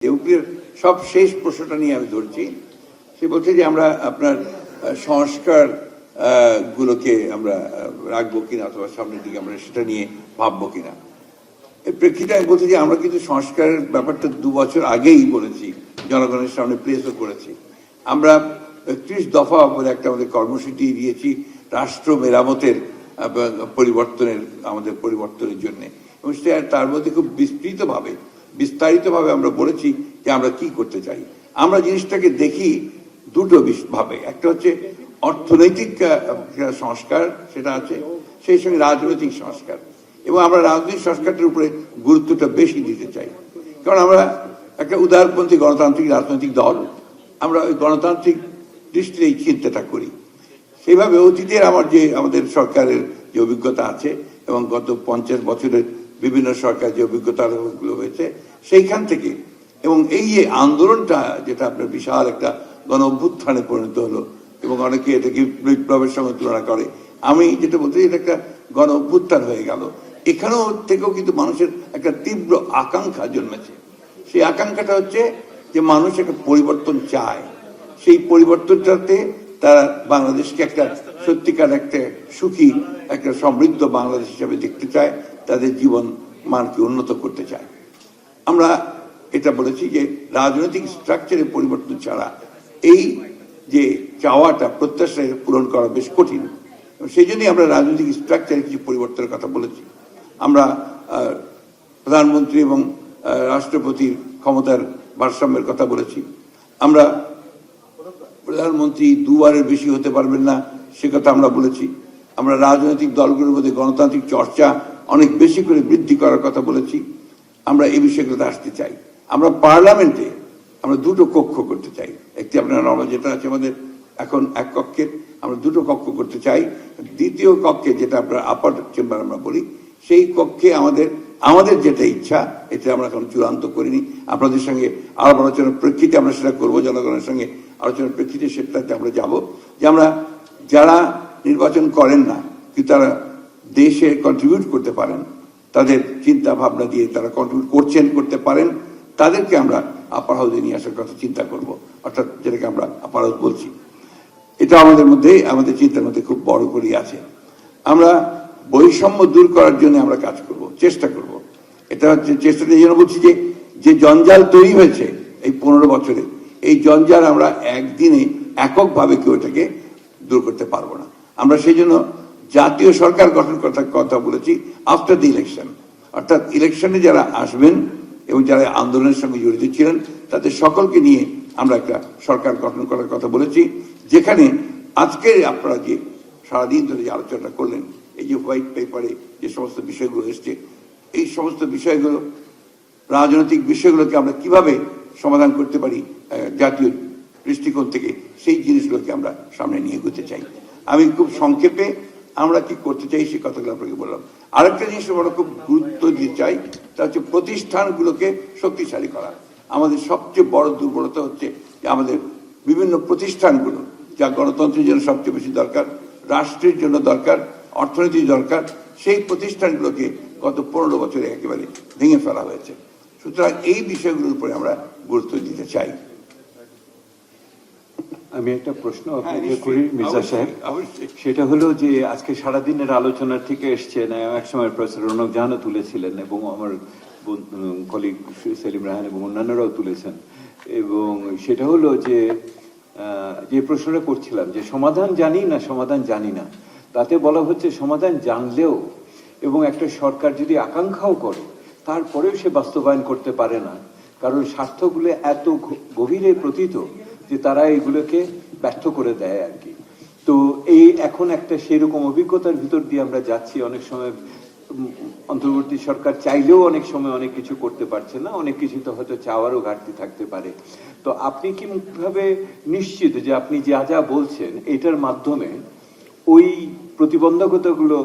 ইউপির সব শেষ প্রশ্নটা নিয়ে আমি ধরছি। সে বলছে যে আমরা আপনার সংস্কার গুলোকে আমরা রাখবো কিনা অথবা সামনের দিকে আমরা সেটা নিয়ে ভাববো কিনা। এর প্রেক্ষিতে আমি বলছি যে আমরা কিন্তু সংস্কারের ব্যাপারটা 2 বছর আগেই বলেছি, জনগণের সামনে প্লেসও করেছি। আমরা 31 দফা বলে একটা আমাদের কর্মসূচি দিয়েছি রাষ্ট্র মেরামতের পরিবর্তনের জন্য, এবং তার মধ্যে খুব বিস্তারিতভাবে আমরা বলেছি যে আমরা কি করতে চাই। আমরা জিনিসটাকে দেখি দুটো ভাবে, একটা হচ্ছে অর্থনৈতিক সংস্কার, সেটা আছে, সেই সঙ্গে রাজনৈতিক সংস্কার, এবং আমরা রাজনৈতিক সংস্কারটার উপরে গুরুত্বটা বেশি দিতে চাই। কারণ আমরা একটা উদারপন্থী গণতান্ত্রিক রাজনৈতিক দল, আমরা ওই গণতান্ত্রিক দৃষ্টিতে এই চিন্তাটা করি। সেইভাবে অতীতের আমাদের সরকারের যে অভিজ্ঞতা আছে এবং গত 50 বছরের বিভিন্ন সরকার যে অভিজ্ঞতাগুলো হয়েছে সেইখান থেকে, এবং এই যে আন্দোলনটা যেটা আপনার বিশাল একটা গণ অভ্যুত্থানে পরিণত হলো এবং অনেকে এটাকে বিপ্লবের সঙ্গে তুলনা করে, আমি যেটা বলতে এটা একটা গণ অভ্যুত্থান হয়ে গেল। এখানেও থেকেও কিন্তু মানুষের একটা তীব্র আকাঙ্ক্ষা জন্মেছে। সেই আকাঙ্ক্ষাটা হচ্ছে যে মানুষ একটা পরিবর্তন চায়, সেই পরিবর্তনটাতে তারা বাংলাদেশকে একটা সত্যিকার একটা সুখী একটা সমৃদ্ধ বাংলাদেশ হিসাবে দেখতে চায়, তাদের জীবন মানকে উন্নত করতে চায়। আমরা এটা বলেছি যে রাজনৈতিক স্ট্রাকচারে পরিবর্তন ছাড়া এই যে চাওয়াটা প্রত্যাশা পূরণ করা বেশ কঠিন, সেই জন্যই আমরা রাজনৈতিক স্ট্রাকচারে কিছু পরিবর্তনের কথা বলেছি। আমরা প্রধানমন্ত্রী এবং রাষ্ট্রপতির ক্ষমতার ভারসাম্যের কথা বলেছি। আমরা প্রধানমন্ত্রী 2 বারের বেশি হতে পারবেন না, সে কথা আমরা বলেছি। আমরা রাজনৈতিক দলগুলোর মধ্যে গণতান্ত্রিক চর্চা অনেক বেশি করে বৃদ্ধি করার কথা বলেছি। আমরা এই বিষয়গুলোতে আসতে চাই। আমরা পার্লামেন্টে আমরা 2টো কক্ষ করতে চাই। একটি আপনার যেটা আছে আমাদের এখন 1 কক্ষের, আমরা 2টো কক্ষ করতে চাই। দ্বিতীয় কক্ষে যেটা আপনার আপার চেম্বার আমরা বলি, সেই কক্ষে আমাদের যেটা ইচ্ছা, এটা আমরা এখন চূড়ান্ত করিনি। আপনাদের সঙ্গে আলাপ আলোচনার প্রেক্ষিতে আমরা সেটা করবো, জনগণের সঙ্গে আলোচনার প্রেক্ষিতে সেটাতে আমরা যাব, যে আমরা যারা নির্বাচন করেন না কিন্তু তারা দেশে কন্ট্রিবিউট করতে পারেন, তাদের চিন্তা ভাবনা দিয়ে তারা কন্ট্রিবিউট করতে পারেন, তাদেরকে আমরা আপার হাউসে নিয়ে আসার কথা চিন্তা করব, অর্থাৎ যেটাকে আমরা আপার হাউস বলছি। এটা আমাদের চিন্তার মধ্যে খুব বড় করেই আছে। আমরা বৈষম্য দূর করার জন্য আমরা কাজ করব, চেষ্টা করব। এটা হচ্ছে চেষ্টাটা এই জন্য বলছি যে জঞ্জাল তৈরি হয়েছে এই 15 বছরে, এই জঞ্জাল আমরা একদিনে এককভাবে কেউ এটাকে দূর করতে পারবো না। আমরা সেই জন্য জাতীয় সরকার গঠন করার কথা বলেছি আফটার দি ইলেকশন, অর্থাৎ ইলেকশনে যারা আসবেন এবং যারা আন্দোলনের সঙ্গে জড়িত ছিলেন তাদের সকলকে নিয়ে আমরা একটা সরকার গঠন করার কথা বলেছি, যেখানে আজকে আপনারা যে সারাদিন ধরে যে আলোচনা করলেন, এই যে হোয়াইট পেপারে যে সমস্ত বিষয়গুলো এসছে, এই সমস্ত বিষয়গুলো রাজনৈতিক বিষয়গুলোকে আমরা কিভাবে সমাধান করতে পারি জাতীয় দৃষ্টিকোণ থেকে, সেই জিনিসগুলোকে আমরা সামনে নিয়ে এগোতে চাই। আমি খুব সংক্ষেপে আমরা কি করতে চাই সেই কথাগুলো আপনাকে বললাম। আরেকটা জিনিস আমরা খুব গুরুত্ব দিতে চাই, তা হচ্ছে প্রতিষ্ঠানগুলোকে শক্তিশালী করা। আমাদের সবচেয়ে বড় দুর্বলতা হচ্ছে যে আমাদের বিভিন্ন প্রতিষ্ঠানগুলো, যা গণতন্ত্রের জন্য সবচেয়ে বেশি দরকার, রাষ্ট্রের জন্য দরকার, অর্থনীতির দরকার, সেই প্রতিষ্ঠানগুলোকে গত 15 বছরে একেবারে ভেঙে ফেলা হয়েছে। সুতরাং এই বিষয়গুলোর উপরে আমরা গুরুত্ব দিতে চাই। আমি একটা প্রশ্ন আপনাকে করি মির্জা সাহেব, সেটা হলো যে আজকে সারাদিনের আলোচনার থেকে এসছে না, এক সময় প্রফেসর রৌনক জাহানও তুলেছিলেন এবং আমার কলিগ সেলিম রায়হান এবং অন্যান্যরাও তুলেছেন, এবং সেটা হলো যে প্রশ্নটা করছিলাম যে সমাধান জানি না সমাধান জানি না, তাতে বলা হচ্ছে সমাধান জানলেও এবং একটা সরকার যদি আকাঙ্ক্ষাও করে তারপরেও সে বাস্তবায়ন করতে পারে না, কারণ স্বার্থগুলো এত গভীরে প্রতীত যে তারা এগুলোকে ব্যর্থ করে দেয় আর কি। তো এই এখন একটা সেরকম অভিজ্ঞতার ভিতর দিয়ে আমরা যাচ্ছি। অনেক সময় অন্তর্বর্তী সরকার চাইলেও অনেক সময় অনেক কিছু করতে পারছে না, অনেক কিছুতে হয়তো চাওয়ারও ঘাটতি থাকতে পারে। তো আপনি কিভাবে নিশ্চিত যে আপনি যা যা বলছেন এটার মাধ্যমে ওই প্রতিবন্ধকতাগুলো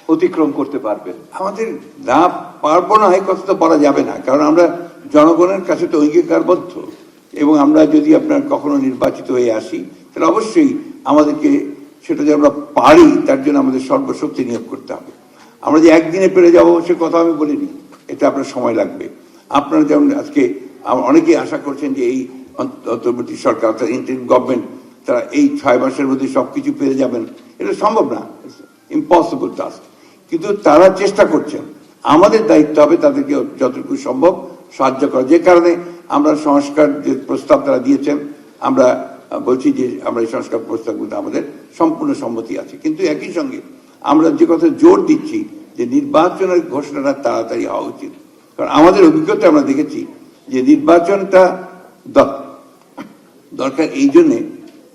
অতিক্রম করতে পারবেন? আমাদের না পারবো না এই কথা তো বলা যাবে না, কারণ আমরা জনগণের কাছে তো অঙ্গীকারবদ্ধ, এবং আমরা যদি আপনার কখনো নির্বাচিত হয়ে আসি তাহলে অবশ্যই আমাদেরকে সেটা যে আমরা পারি তার জন্য আমাদের সর্বশক্তি নিয়োগ করতে হবে। আমরা যে একদিনে পেরে যাবো সে কথা আমি বলিনি, এটা আপনার সময় লাগবে। আপনারা যেমন আজকে অনেকেই আশা করছেন যে এই অন্তর্বর্তী সরকার অর্থাৎ ইন্টারিম গভর্নমেন্ট তারা এই 6 মাসের মধ্যে সবকিছু পেয়ে যাবেন। এটা সম্ভব না, ইম্পসিবল টাস্ক। কিন্তু তারা চেষ্টা করছেন, আমাদের দায়িত্ব হবে তাদেরকে যতটুকু সম্ভব সাহায্য করা। যে কারণে আমরা সংস্কার যে প্রস্তাব তারা দিয়েছেন, আমরা বলছি যে আমরা এই সংস্কার প্রস্তাবগুলো আমাদের সম্পূর্ণ সম্মতি আছে। কিন্তু একই সঙ্গে আমরা যে কথা জোর দিচ্ছি যে নির্বাচনের ঘোষণাটা তাড়াতাড়ি হওয়া উচিত। কারণ আমাদের অভিজ্ঞতা আমরা দেখেছি যে নির্বাচনটা দরকার এই জন্যে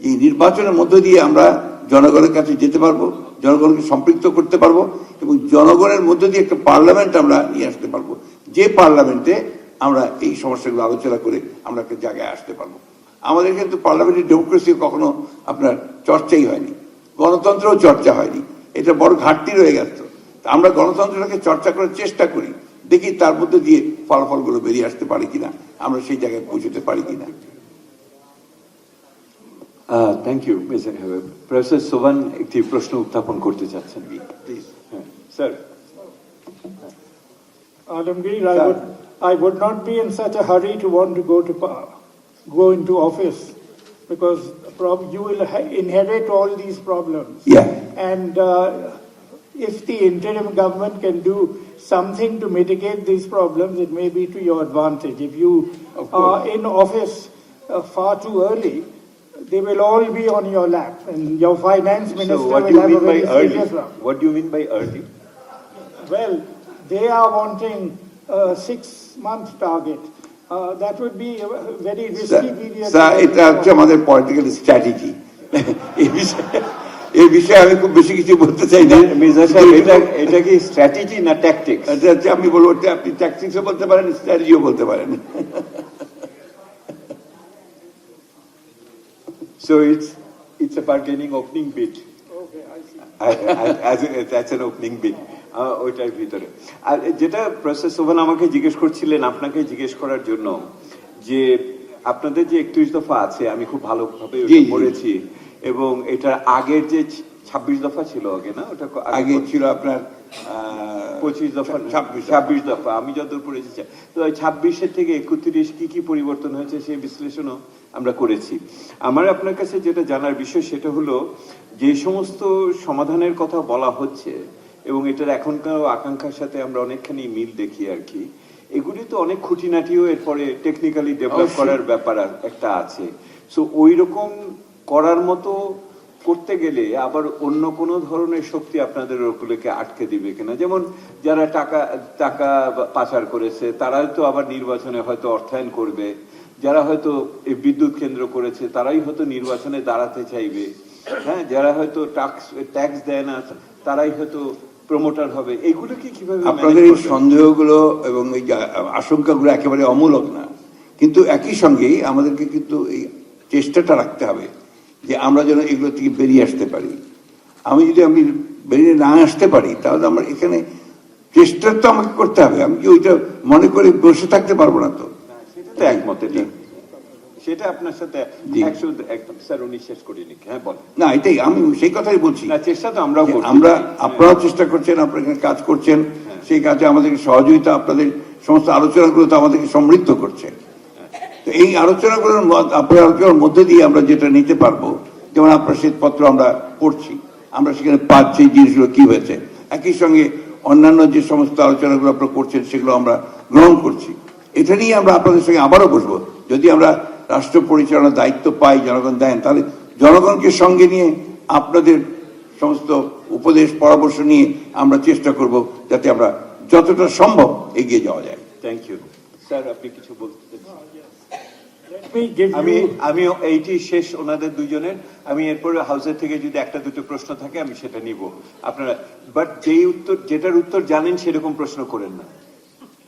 যে নির্বাচনের মধ্য দিয়ে আমরা জনগণের কাছে যেতে পারবো, জনগণকে সম্পৃক্ত করতে পারবো এবং জনগণের মধ্য দিয়ে একটা পার্লামেন্ট আমরা নিয়ে আসতে পারবো, যে পার্লামেন্টে আমরা এই সমস্যাগুলো আলোচনা করে আমরা একটা জায়গায় আসতে পারবো। আমাদের কিন্তু পার্লামেন্টারি ডেমোক্রেসি কখনো আপনার চর্চাই হয়নি, গণতন্ত্রও চর্চা হয়নি। এটা বড় ঘাটতি রয়ে গেছে। আমরা গণতন্ত্রটাকে চর্চা করার চেষ্টা করি, দেখি তার মধ্যে দিয়ে ফলাফলগুলো বেরিয়ে আসতে পারি কিনা, আমরা সেই জায়গায় পৌঁছতে পারি কিনা। Thank you. প্রফেসর সোভান একটি প্রশ্ন উত্থাপন করতে চাচ্ছেন, please. Sir. Alamgir, I would not be in such a hurry to want to go into office, because you will inherit all these problems. Yeah. And if the interim government can do something to mitigate these problems, it may be to your advantage. If you are in office far too early, they will all be on your lap, and your finance minister So what do will you have a mean by very early? serious one. What do you mean by early? Well, they are wanting a 6-month target. That would be a very risky period. Sir, এটা হচ্ছে আমাদের political strategy. এই বিষয়ে আমি খুব বেশি কিছু বলতে চাই না। মির্জা সাহেব, এটা কি স্ট্র্যাটেজি না ট্যাকটিক্স? এটা হচ্ছে আমি বলবো, আপনি ট্যাকটিক্সও বলতে পারেন, স্ট্র্যাটেজিও বলতে পারেন। So it's a bargaining opening bid. Okay, I see. That's an opening bid. ওইটার ভিতরে। আর যেটা প্রফেসর সোভান আমাকে জিজ্ঞেস করছিলেন, আপনাকে জিজ্ঞেস করার জন্য, যে আপনাদের যে 31 দফা আছে, আমি খুব ভালোভাবে পড়েছি, এবং এটার আগের যে 26 দফা ছিল আগে, না ওটা আগে ছিল আপনার 25 দফা, 26 দফা, আমি যতদূর পড়েছি। তো 26-এর থেকে 31 কি পরিবর্তন হয়েছে সেই বিশ্লেষণও আমরা করেছি। আমার আপনার কাছে যেটা জানার বিষয় সেটা হলো, যে সমস্ত সমাধানের কথা বলা হচ্ছে এবং এটার এখনকার আকাঙ্ক্ষার সাথে আমরা অনেকখানি মিল দেখি আর কি, এগুলি তো অনেক খুঁটিনাটিও এরপরে টেকনিক্যালি ডেভেলপ করার ব্যাপার একটা আছে। সো ওই রকম করার মতো করতে গেলে আবার অন্য কোনো ধরনের শক্তি আপনাদের ওগুলোকে আটকে দিবে কিনা? যেমন যারা টাকা পাচার করেছে তারাই তো আবার নির্বাচনে হয়তো অর্থায়ন করবে, যারা হয়তো এই বিদ্যুৎ কেন্দ্র করেছে তারাই হয়তো নির্বাচনে দাঁড়াতে চাইবে, হ্যাঁ, যারা হয়তো ট্যাক্স দেয় না তারাই হয়তো প্রমোটার হবে। এগুলো কি কিভাবে? আপনাদের এই সন্দেহগুলো এবং এই আশঙ্কাগুলো একেবারে অমূলক না, কিন্তু একই সঙ্গে আমাদেরকে কিন্তু এই চেষ্টাটা রাখতে হবে যে আমরা যেন এগুলো থেকে বেরিয়ে আসতে পারি। আমি বেরিয়ে না আসতে পারি, তাহলে আমার এখানে চেষ্টা তো আমাকে করতে হবে। আমি কি ওইটা মনে করে বসে থাকতে পারবো না। তো সেটা তো একমতে, সেটা আপনার সাথে একদম। স্যার, উনি শেষ করিনি। হ্যাঁ, বল। না, এটাই আমি সেই কথাই বলছি। না, চেষ্টা তো আমরাও করছি। আপনারাও চেষ্টা করছেন, আপনারা এখানে কাজ করছেন, সেই কাজে আমাদেরকে সহযোগিতা, আপনাদের সমস্ত আলোচনাগুলো তো আমাদেরকে সমৃদ্ধ করছে। তো এই আলোচনার মধ্যে দিয়ে আমরা যেটা নিতে পারবো, যেমন আপনার শ্বেতপত্র আমরা পড়ছি, আমরা সেখানে পাচ্ছি জিনিসগুলো কি হয়েছে। একই সঙ্গে অন্যান্য যে সমস্ত আলোচনাগুলো আপনারা করছেন সেগুলো আমরা গ্রহণ করছি। এটা নিয়ে আমরা আপনাদের সঙ্গে আবারও বসবো। যদি আমরা রাষ্ট্র পরিচালনার দায়িত্ব পাই, জনগণ দেন, তাহলে জনগণকে সঙ্গে নিয়ে আপনাদের সমস্ত উপদেশ পরামর্শ নিয়ে আমরা চেষ্টা করব যাতে আমরা যতটা সম্ভব এগিয়ে যাওয়া যায়। Thank you. স্যার, আপনি কিছু বলতে? আমি এইটি শেষ ওনাদের দুজনের। আমি এরপরে হাউসের থেকে যদি একটা দুটো প্রশ্ন থাকে আমি সেটা নিব। আপনারা বাট যেটার উত্তর জানেন সেরকম প্রশ্ন করেন না।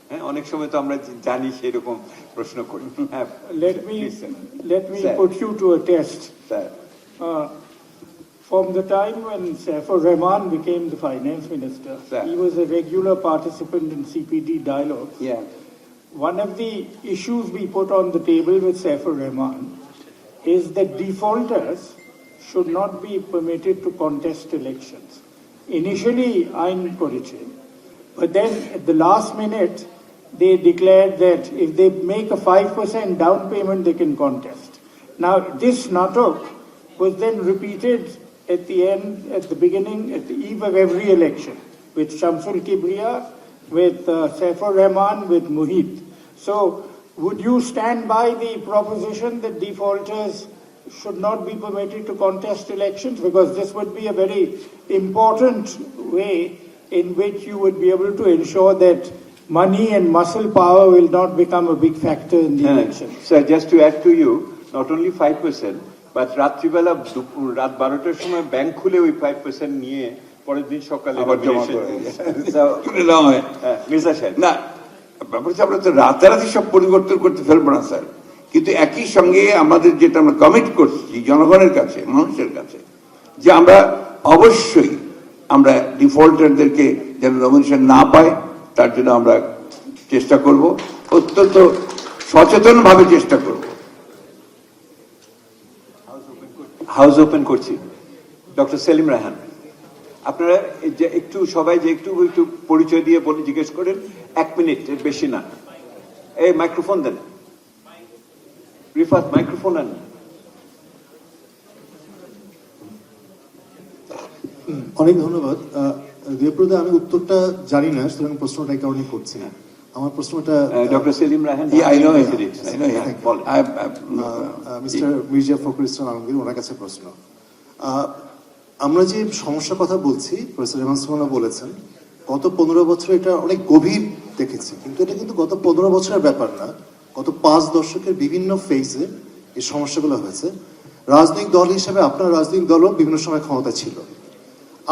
হ্যাঁ, অনেক সময় তো আমরা জানি সেরকম প্রশ্ন করি। হ্যাঁ, let me put you to a test. Sir, from the time when Saifur Rahman became the finance minister, he was a regular participant in CPD dialogue. Yeah. One of the issues we put on the table with Saifur Rahman is that defaulters should not be permitted to contest elections. Initially, ain koriche, but then at the last minute, they declared that if they make a 5% down payment, they can contest. Now, this natok was then repeated at the end, at the beginning, at the eve of every election, with Shamsul Kibriya, with Saifur Rahman, with Muhit. So, would you stand by the proposition that defaulters should not be permitted to contest elections? Because this would be a very important way in which you would be able to ensure that money and muscle power will not become a big factor in the elections. Sir, just to add to you, not only 5%, but রাত্রিবেলা রাত 12টার সময় bank খুলে ওই 5% নিয়ে পরের দিন সকালে আবার জমা করে। করে না হয়। মির্জা সাহেব না, ব্যাপার হচ্ছে আমরা তো রাতারাতি সব পরিবর্তন করতে ফেলবো না স্যার, কিন্তু একই সঙ্গে আমাদের যেটা আমরা কমিট করছি জনগণের কাছে, মানুষের কাছে, যে আমরা অবশ্যই আমরা ডিফল্টারদেরকে যেন নমিনেশন না পায় তার জন্য আমরা চেষ্টা করব, অত্যন্ত সচেতন ভাবে চেষ্টা করব। হাউস ওপেন করছি। ডক্টর সেলিম রায়হান, আপনারা যে একটু সবাই যে একটু একটু পরিচয় দিয়ে বলে জিজ্ঞেস করেন, 1 মিনিট, এর বেশি না। এই মাইক্রোফোন দেন, রিফাত মাইক্রোফোন আন। অনেক ধন্যবাদ। দেবপ্রদা, আমি উত্তরটা জানি না, সুতরাং প্রশ্নটা এই কারণে করছি না। আমার প্রশ্নটা ডক্টর সেলিম রায়হান, মিস্টার মির্জা ফখরুল ইসলাম আলমগীর, ওনার কাছে প্রশ্ন। আমরা যে সমস্যার কথা বলছি, প্রফেসর রেহমান সুবহানাল্লাহ বলেছেন গত 15 বছর এটা অনেক গভীর দেখেছি, কিন্তু এটা কিন্তু গত 15 বছরের ব্যাপার না, গত 5 দশকের বিভিন্ন ফেজে এই সমস্যাগুলো হয়েছে। রাজনৈতিক দল হিসেবে আপনার রাজনৈতিক দলও বিভিন্ন সময় ক্ষমতা ছিল।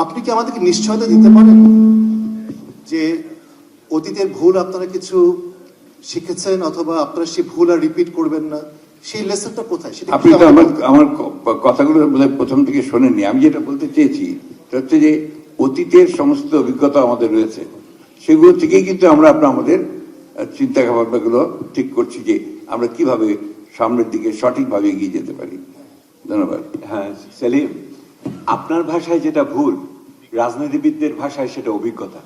আপনি কি আমাদেরকে নিশ্চয়তা দিতে পারেন যে অতীতের ভুল আপনারা কিছু শিখেছেন, অথবা আপনারা সেই ভুল আর রিপিট করবেন না? সেই লেসনটা কোথায়? সেটা আপনি তো আমার কথাগুলো বোধহয় প্রথম থেকে শোনেননি। আমি যেটা বলতে চেয়েছি সেটা হচ্ছে যে অতীতের সমস্ত অভিজ্ঞতা আমাদের রয়েছে, সেগুলো থেকেই কিন্তু আমরা আমাদের চিন্তা ভাবনাগুলো ঠিক করছি যে আমরা কিভাবে সামনের দিকে সঠিকভাবে এগিয়ে যেতে পারি। ধন্যবাদ। হ্যাঁ সেলিম, আপনার ভাষায় যেটা ভুল, রাজনীতিবিদদের ভাষায় সেটা অভিজ্ঞতা।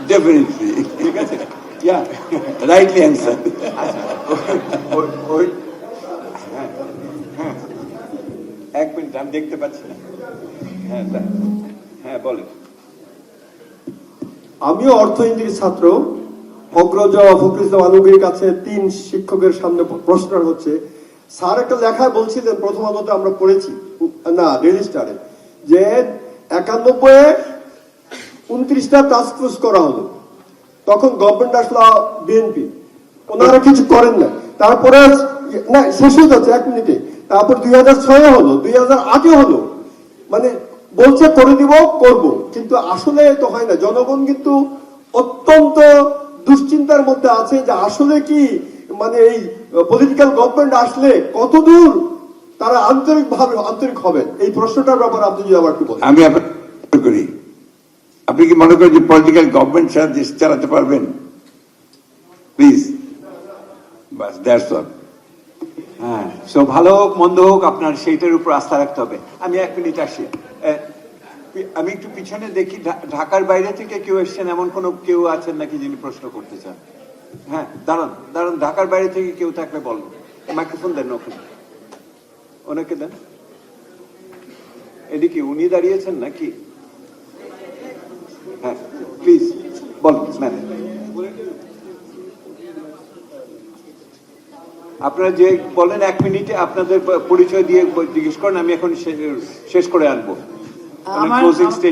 ডেফিনেটলি, ঠিক আছে, ইয়া, রাইটলি অ্যান্সার। এক মিনিট, আমি দেখতে পাচ্ছি না। হ্যাঁ হ্যাঁ বলেন। আমিও অর্থনীতির ছাত্র। অগ্রজ ফখরুল ইসলাম আলমগীর কাছে 3 শিক্ষকের সামনে প্রশ্ন হচ্ছে, স্যার একটা লেখায় বলছিলেন, প্রথম আলোতে আমরা পড়েছি, না ডেইলি স্টারে, যে 91-এ 29টা টাস্ক ফোর্স করা হলো, তখন গভর্নমেন্ট আসলো বিএনপি, ওনারা কিছু করেন না। তারপরে না, শেষ হয়ে যাচ্ছে 1 মিনিটে, তারপর 2006-এ হলো, 2008-এ হলো, মানে বলছে করে দিব, করব, কিন্তু আসলে তো হয় না। জনগণ কিন্তু অত্যন্ত দুশ্চিন্তার মধ্যে আছে যে আসলে কি, মানে এই পলিটিক্যাল গভর্নমেন্ট আসলে কতদূর তারা আন্তরিক হবেন, এই প্রশ্নটার ব্যাপারে আপনি যদি আবার একটু বলেন। আমি আপনার করি, আপনি কি মনে করেন যে পলিটিক্যাল গভর্নমেন্ট ছাড়া দেশ চালাতে পারবেন? Please, bus, that's all. হ্যাঁ, সো ভালো হোক মন্দ হোক, আপনার সেইটার উপর আস্থা রাখতে হবে। আমি 1 মিনিট আসি। আমি একটু পিছনে দেখি, ঢাকার বাইরে থেকে কেউ এসছেন, এমন কেউ আছেন নাকি যিনি প্রশ্ন করতে চান? হ্যাঁ, দাঁড়ান, ঢাকার বাইরে থেকে কেউ থাকলে বলুন। মাইক্রোফোন দেন ওখানে, ওনাকে দেন। এদিকে উনি দাঁড়িয়েছেন নাকি? হ্যাঁ প্লিজ বলুন ম্যাম। আপনারা যে বলেন 1 মিনিটে আপনাদের পরিচয় দিয়ে জিজ্ঞেস করেন, আমি এখন শেষ করে আনবো।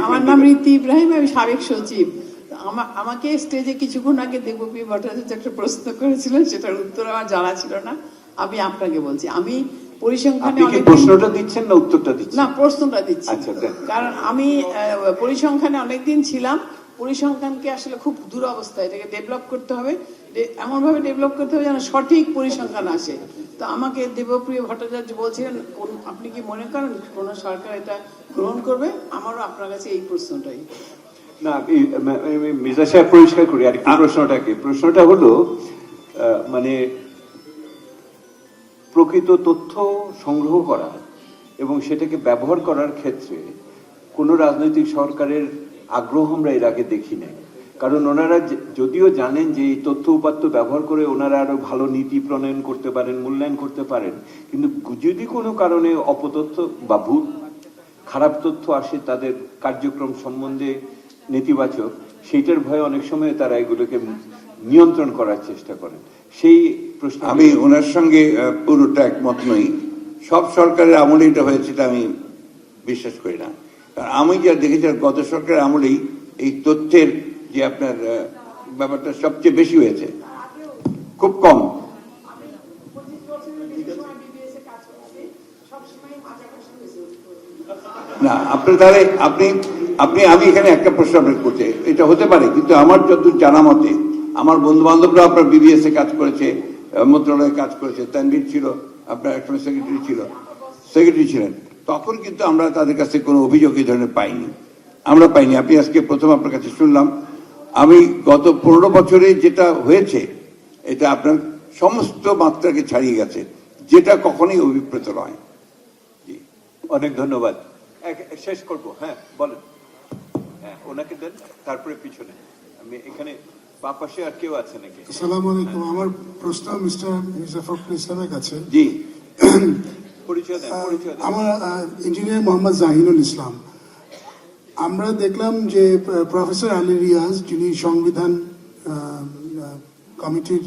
আমার নাম রীতি ইব্রাহিম, আমি সাবেক সচিব। আমাকে স্টেজে কিছুক্ষণ আগে দেবপ্রিয় ভট্টাচার্য একটা প্রশ্ন করেছিলেন, সেটার উত্তর আমার জানা ছিল না। আমি আপনাকে বলছি, আমি পরিসংখ্যানে প্রশ্নটা দিচ্ছেন না উত্তরটা দিচ্ছেন? না, প্রশ্নটা দিচ্ছি। আচ্ছা, কারণ আমি পরিসংখ্যানে অনেকদিন ছিলাম। পরিসংখ্যানকে আসলে খুব দুরবস্থা, এটাকে ডেভেলপ করতে হবে, এমন ভাবে ডেভেলপ করতে হবে যেন সঠিক পরিসংখ্যান আসে। তো আমাকে দেবপ্রিয় ভট্টাচার্য বলছিলেন, আপনি কি মনে করেন কোন সরকার এটা গ্রহণ করবে? আমারও আপনার কাছে এই প্রশ্নটাই। না, মির্জা সাহেব পরিষ্কার করি আর কি প্রশ্নটাকে। প্রশ্নটা হলো, মানে প্রকৃত তথ্য সংগ্রহ করা এবং সেটাকে ব্যবহার করার ক্ষেত্রে কোন রাজনৈতিক সরকারের আগ্রহ আমরা এর আগে দেখি নাই। কারণ ওনারা যদিও জানেন যে এই তথ্য উপাত্ত ব্যবহার করে ওনারা আরো ভালো নীতি প্রণয়ন করতে পারেন, মূল্যায়ন করতে পারেন, কিন্তু যদি কোনো কারণে অপতথ্য বা ভুল খারাপ তথ্য আসে তাদের কার্যক্রম সম্বন্ধে নেতিবাচক, সেইটার ভয়ে অনেক সময় তারা এগুলোকে নিয়ন্ত্রণ করার চেষ্টা করেন। সেই প্রশ্ন আমি ওনার সঙ্গে পুরোটা একমত নই। সব সরকারের আমলে এটা হয়েছে এটা আমি বিশ্বাস করি না। কারণ আমি যা দেখেছি গত সরকারের আমলেই এই তথ্যের যে আপনার ব্যাপারটা সবচেয়ে বেশি হয়েছে, খুব কম। না আপনার তাহলে আমি এখানে একটা প্রশ্ন আপনাকে করছি, এটা হতে পারে, কিন্তু আমার যতদূর জানা মতে আমার বন্ধু বান্ধবরা আপনার বিবিএস এ কাজ করেছে, মন্ত্রণালয়ে কাজ করেছে, তানভীর ছিল আপনার একসময় সেক্রেটারি ছিলেন, তখন কিন্তু আমরা তাদের কাছে কোনো অভিযোগ এই ধরনের পাইনি, আমরা পাইনি। আপনি আজকে প্রথম আপনার কাছে শুনলাম। আমি গত 15 বছরে যেটা হয়েছে এটা আপনার সমস্ত মাত্রাকে ছাড়িয়ে গেছে, যেটা কখনোই অভিপ্রেত নয়। অনেক ধন্যবাদ। শেষ করব, হ্যাঁ বলেন। হ্যাঁ ওনাকে দেন, তারপরে পিছনে আমি এখানে বাঁ পাশে আর কেউ আছে নাকি? আসসালামু আলাইকুম। আমার প্রশ্ন মিস্টার মির্জা ফখরুল ইসলামের কাছে। জি পরিচয় দেন। আমার ইঞ্জিনিয়ার মোহাম্মদ জাহিনুল ইসলাম। আমরা দেখলাম যে প্রফেসর আলী রিয়াজ, যিনি সংবিধান কমিটির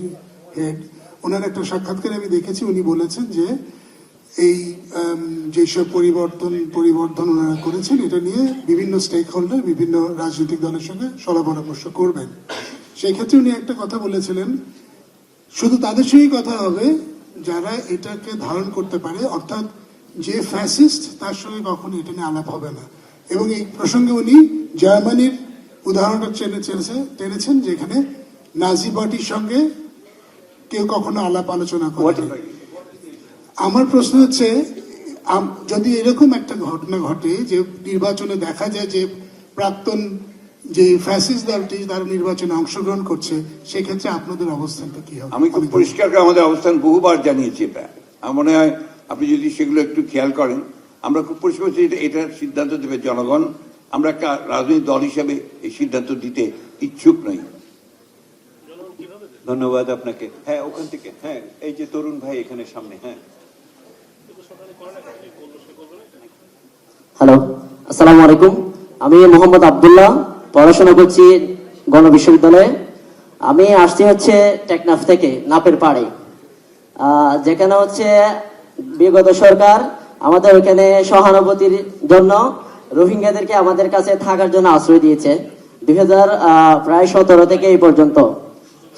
হেড, ওনার একটা সাক্ষাৎকারে আমি দেখেছি, উনি বলেছেন যে এই যেসব পরিবর্তন ওনারা করেছেন এটা নিয়ে বিভিন্ন স্টেক হোল্ডার, বিভিন্ন রাজনৈতিক দলের সঙ্গে সলা পরামর্শ করবেন। সেই ক্ষেত্রে উনি একটা কথা বলেছিলেন, শুধু তাদের সঙ্গেই কথা হবে যারা এটাকে ধারণ করতে পারে, অর্থাৎ যে ফ্যাসিস্ট তার সঙ্গে কখনো এটা নিয়ে আলাপ হবে না। এবং এই প্রসঙ্গে উনি জার্মানির উদাহরণটা টেনেছেন, যেখানে নাজি পার্টির সঙ্গে কেউ কখনো আলাপ আলোচনা করে। আমার প্রশ্ন হচ্ছে, যদি এরকম একটা ঘটনা ঘটে যে নির্বাচনে দেখা যায় যে প্রাক্তন যে ফ্যাসিস্ট দলটি তারা নির্বাচনে অংশগ্রহণ করছে, সেক্ষেত্রে আপনাদের অবস্থানটা কি হবে? আমি খুব পরিষ্কার করে আমাদের অবস্থান বহুবার জানিয়েছি। এটা আমার মনে হয় আপনি যদি সেগুলো একটু খেয়াল করেন, আমরা খুব পরিষ্কার এটার সিদ্ধান্ত দেবে জনগণ। আমরা একটা রাজনৈতিক দল হিসেবে এই সিদ্ধান্ত দিতে ইচ্ছুক নই। ধন্যবাদ আপনাকে। হ্যাঁ ওখান থেকে, হ্যাঁ এই যে তরুণ ভাই এখানে সামনে। হ্যাঁ হ্যালো, আসসালামু আলাইকুম। আমি মোহাম্মদ আব্দুল্লাহ, পড়াশোনা করছি গণবিশ্ববিদ্যালয়ে। আমি আসছি হচ্ছে টেকনাফ থেকে, নাপের পাড়ে, যেখানে হচ্ছে বিগত সরকার আমাদের ওখানে সহানুভূতির জন্য রোহিঙ্গাদেরকে আমাদের কাছে থাকার জন্য আশ্রয় দিয়েছে 2017 থেকে এই পর্যন্ত।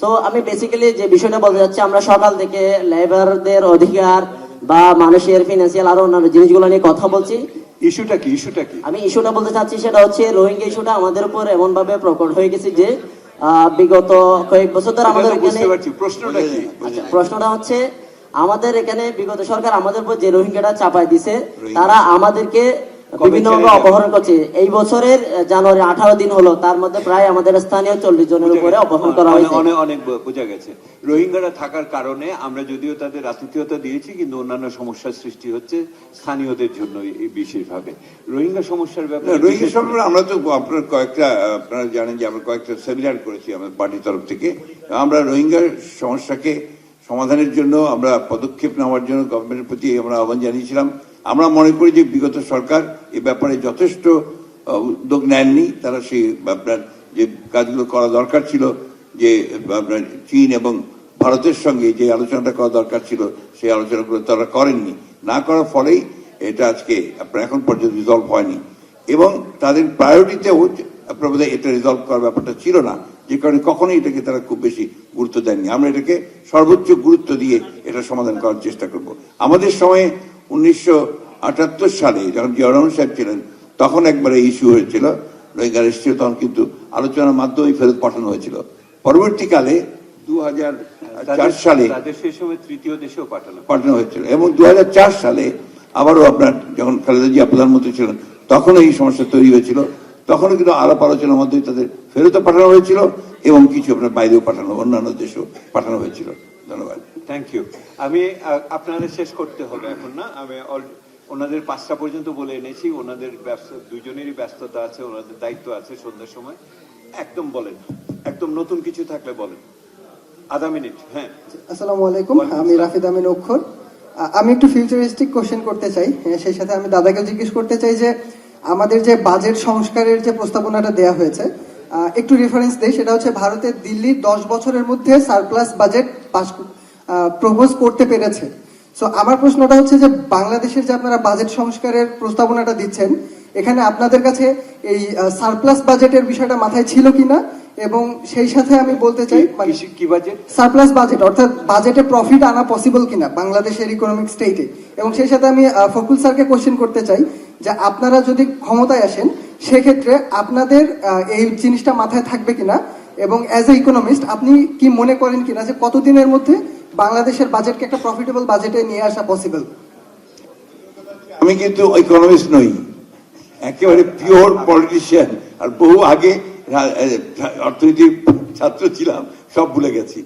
তো আমি বেসিক্যালি যে বিষয়টা বলতে যাচ্ছি, আমরা সকাল থেকে লেবারদের অধিকার বা মানুষের ফিনান্সিয়াল আরো অন্যান্য জিনিসগুলো নিয়ে কথা বলছি। ইস্যুটা কি? আমি ইস্যুটা বলতে চাচ্ছি, সেটা হচ্ছে রোহিঙ্গা ইস্যুটা আমাদের উপর এমন ভাবে প্রকট হয়ে গেছে যে বিগত কয়েক বছর ধরে আমাদের এখানে প্রশ্নটা কি? প্রশ্নটা হচ্ছে, আমাদের এখানে বিগত সরকার আমাদের উপর যে রোহিঙ্গাটা চাপায় দিছে, তারা আমাদেরকে বিভিন্নভাবে অপহরণ করছে। এই বছরের জানুয়ারি 18 দিন হলো, তার মধ্যে প্রায় আমাদের স্থানীয় 40 জনের উপরে অপহরণ করা হয়েছে। অনেক বোঝা গেছে। রোহিঙ্গারা থাকার কারণে আমরা যদিও তাদের আতিথেয়তা দিয়েছি, কিন্তু অন্যান্য সমস্যার সৃষ্টি হচ্ছে স্থানীয়দের জন্য বিশেষভাবে। রোহিঙ্গা সমস্যার ব্যাপারে আমরা তো আপনার আপনারা জানেন যে আমরা কয়েকটা সেমিনার করেছি আমাদের পার্টির তরফ থেকে। আমরা রোহিঙ্গার সমস্যাকে সমাধানের জন্য আমরা পদক্ষেপ নেওয়ার জন্য গভর্নমেন্টের প্রতি আমরা আহ্বান জানিয়েছিলাম। আমরা মনে করি যে বিগত সরকার এ ব্যাপারে যথেষ্ট উদ্যোগ নেননি। তারা সেই আপনার যে কাজগুলো করা দরকার ছিল, যে আপনার চীন এবং ভারতের সঙ্গে যে আলোচনাটা করা দরকার ছিল, সেই আলোচনাগুলো তারা করেননি। না করার ফলেই এটা আজকে আপনার এখন পর্যন্ত রিজলভ হয়নি। এবং তাদের প্রায়োরিটিতেও আপনার বোধহয় এটা রিজলভ করার ব্যাপারটা ছিল না, যে কারণে কখনোই এটাকে তারা খুব বেশি গুরুত্ব দেননি। আমরা এটাকে সর্বোচ্চ গুরুত্ব দিয়ে এটা সমাধান করার চেষ্টা করব। আমাদের সময়ে 1978 সালে যখন জিয়া রহমান সাহেব ছিলেন, তখন একবারে ইস্যু হয়েছিল, রোহিঙ্গা এসেছিল, তখন কিন্তু আলোচনার মাধ্যমে ফেরত পাঠানো হয়েছিল। পরবর্তীকালে 2004 সালে সেই সময় তৃতীয় দেশেও পাঠানো হয়েছিল, এবং 2004 সালে আবারও আপনার যখন খালেদা জিয়া প্রধানমন্ত্রী ছিলেন, তখন এই সমস্যা তৈরি হয়েছিল। তখনও কিন্তু আলাপ আলোচনার মাধ্যমে তাদের ফেরত পাঠানো হয়েছিল, এবং কিছু আপনার বাইরেও পাঠানো, অন্যান্য দেশেও পাঠানো হয়েছিল। ধন্যবাদ। Thank you. আমি আপনাদের শেষ করতে হবে এখন, না? আমি ওনাদের 5টা পর্যন্ত বলে এনেছি। ওনাদের দুজনেরই ব্যস্ততা আছে, ওনাদের দায়িত্ব আছে। সন্ধ্যার সময় একদম বলেন। একদম নতুন কিছু থাকলে বলেন, আধা মিনিট। হ্যাঁ, আসসালামু আলাইকুম, আমি রাফিদ আমিন অক্ষর। আমি একটু ফিউচারিস্টিক কোশ্চেন করতে চাই, সেই সাথে আমি দাদাকে জিজ্ঞেস করতে চাই যে আমাদের যে বাজেট সংস্কারের যে প্রস্তাবনাটা দেয়া হয়েছে, একটু রেফারেন্স দেই, সেটা হচ্ছে ভারতের দিল্লি 10 বছরের মধ্যে সারপ্লাস বাজেট প্রপোজ করতে পেরেছে। সো আমার প্রশ্নটা হচ্ছে যে বাংলাদেশের যে আপনারা বাজেট সংস্কারের প্রস্তাবনাটা দিচ্ছেন, এখানে আপনাদের কাছে এই সারপ্লাস বাজেটের বিষয়টা মাথায় ছিল কিনা, এবং সেই সাথে আমি বলতে চাই মানে কি বাজেট? সারপ্লাস বাজেট অর্থাৎ বাজেটে প্রফিট আনা পসিবল কিনা বাংলাদেশের ইকোনমিক স্টেটে। এবং সেই সাথে আমি ফকুল স্যারকে কোশ্চেন করতে চাই যে আপনারা যদি ক্ষমতায় আসেন সেক্ষেত্রে আপনাদের এই জিনিসটা মাথায় থাকবে কিনা, এবং অ্যাজ এ ইকোনমিস্ট আপনি কি মনে করেন কিনা যে কতদিনের মধ্যে বাংলাদেশের বাজেটকে একটা প্রফিটেবল বাজেটে নিয়ে আসা পসিবল? আমি কিন্তু ইকোনমিস্ট নই, একেবারে পিওর পলিটিশিয়ান, আর বহু আগে অর্থনীতির ছাত্র ছিলাম, সব ভুলে গেছি।